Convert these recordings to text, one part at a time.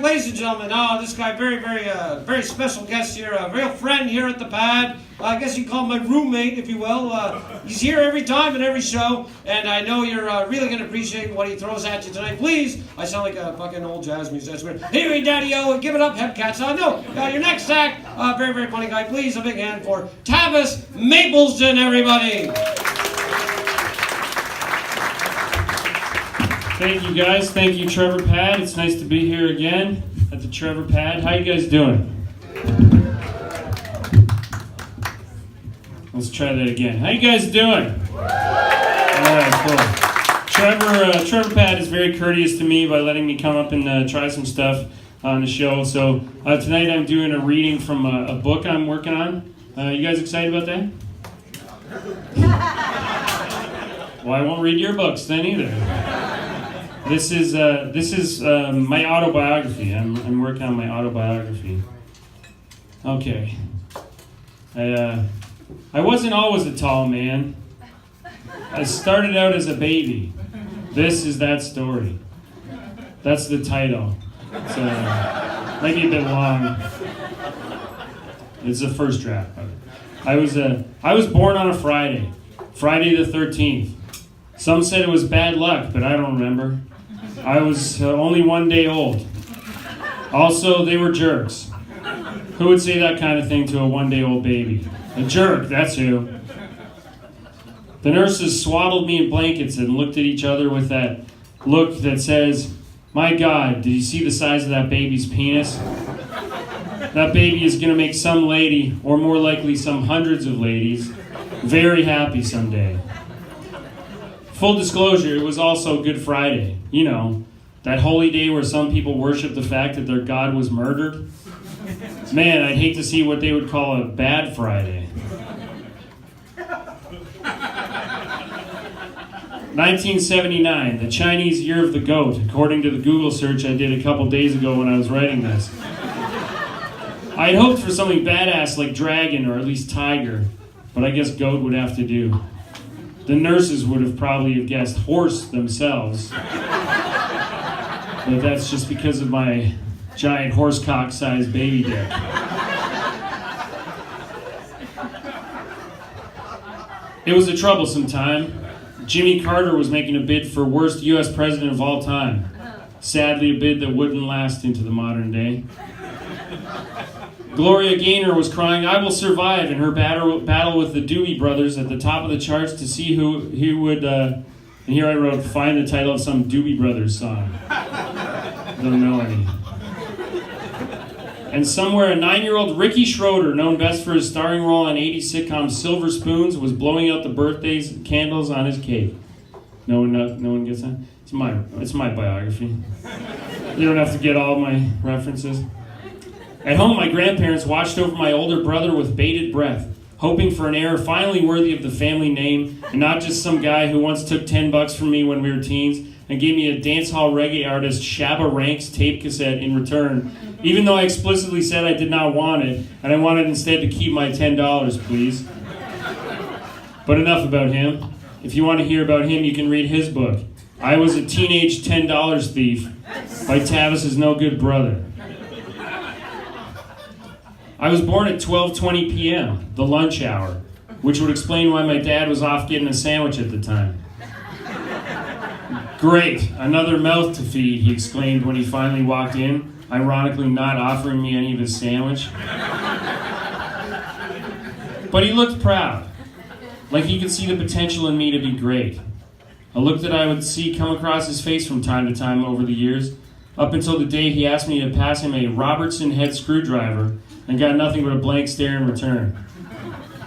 ladies and gentlemen, this guy, very special guest here, a real friend here at the pad. I guess you can call him my roommate, if you will. He's here every time and every show, and I know you're really going to appreciate what he throws at you tonight. Please, I sound like a fucking old jazz musician. Anyway, Daddy-O, give it up, Hepcats. Your next act, very funny guy. Please, a big hand for Tavis Mapleston, everybody. Thank you, guys. Thank you, Trevor Pad. It's nice to be here again at the Trevor Pad. How you guys doing? Let's try that again. How you guys doing? All right, cool. Trevor Pad is very courteous to me by letting me come up and try some stuff on the show. So tonight I'm doing a reading from a book I'm working on. You guys excited about that? Well, I won't read your books then either. This is my autobiography. I'm working on my autobiography. Okay. I wasn't always a tall man. I started out as a baby. This is that story. That's the title. It's maybe a bit long. It's the first draft. I was born on a Friday the 13th. Some said it was bad luck, but I don't remember. I was only 1 day old. Also, they were jerks. Who would say that kind of thing to a 1 day old baby? A jerk, that's who. The nurses swaddled me in blankets and looked at each other with that look that says, "My God, did you see the size of that baby's penis? That baby is going to make some lady, or more likely some hundreds of ladies, very happy someday." Full disclosure, it was also Good Friday. You know, that holy day where some people worship the fact that their God was murdered. Man, I'd hate to see what they would call a bad Friday. 1979, the Chinese Year of the Goat, according to the Google search I did a couple days ago when I was writing this. I'd hoped for something badass like dragon or at least tiger, but I guess goat would have to do. The nurses would have probably guessed horse themselves. But that's just because of my giant horsecock-sized baby dick. It was a troublesome time. Jimmy Carter was making a bid for worst U.S. president of all time. Sadly, a bid that wouldn't last into the modern day. Gloria Gaynor was crying, "I will survive," in her battle with the Doobie Brothers at the top of the charts to see who would, and here I wrote, find the title of some Doobie Brothers song. Don't know any. And somewhere a 9-year-old Ricky Schroeder, known best for his starring role on 80s sitcom Silver Spoons, was blowing out the birthday candles on his cake. No one gets that? It's my biography. You don't have to get all my references. At home, my grandparents watched over my older brother with bated breath, hoping for an heir finally worthy of the family name and not just some guy who once took $10 from me when we were teens and gave me a dancehall reggae artist Shabba Ranks tape cassette in return, even though I explicitly said I did not want it and I wanted instead to keep my $10, please. But enough about him. If you want to hear about him, you can read his book, I Was a Teenage $10 Thief, by Tavis's no good brother. I was born at 12:20 p.m., the lunch hour, which would explain why my dad was off getting a sandwich at the time. "Great, another mouth to feed," he exclaimed when he finally walked in, ironically not offering me any of his sandwich. But he looked proud, like he could see the potential in me to be great. A look that I would see come across his face from time to time over the years, up until the day he asked me to pass him a Robertson head screwdriver and got nothing but a blank stare in return.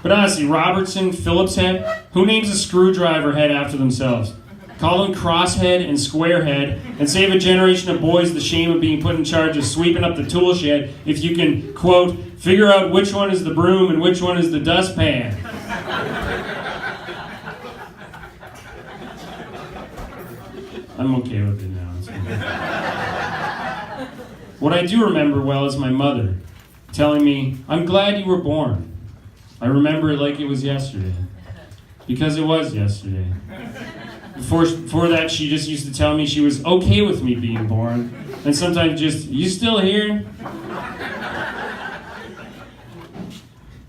But honestly, Robertson, Phillips head, who names a screwdriver head after themselves? Call them crosshead and squarehead and save a generation of boys the shame of being put in charge of sweeping up the tool shed if you can, quote, figure out which one is the broom and which one is the dustpan. I'm okay with it now. What I do remember well is my mother telling me, "I'm glad you were born." I remember it like it was yesterday, because it was yesterday. Before that, she just used to tell me she was okay with me being born. And sometimes just, you still here?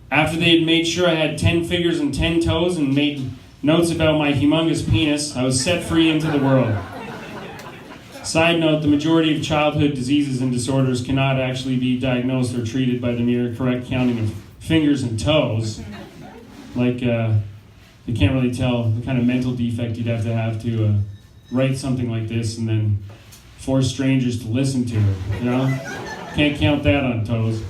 After they had made sure I had 10 fingers and 10 toes and made notes about my humongous penis, I was set free into the world. Side note, the majority of childhood diseases and disorders cannot actually be diagnosed or treated by the mere correct counting of fingers and toes. Like, you can't really tell the kind of mental defect you'd have to write something like this and then force strangers to listen to it, you know? Can't count that on toes.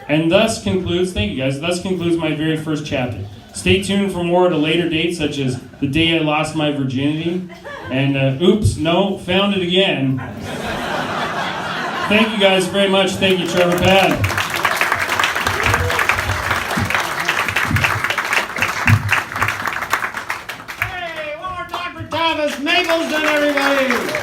And thus concludes, thank you guys, thus concludes my very first chapter. Stay tuned for more at a later date, such as the day I lost my virginity, and oops, no, found it again. Thank you guys very much. Thank you, Trevor Pad. Hey, one more time for Thomas Mapleton, everybody!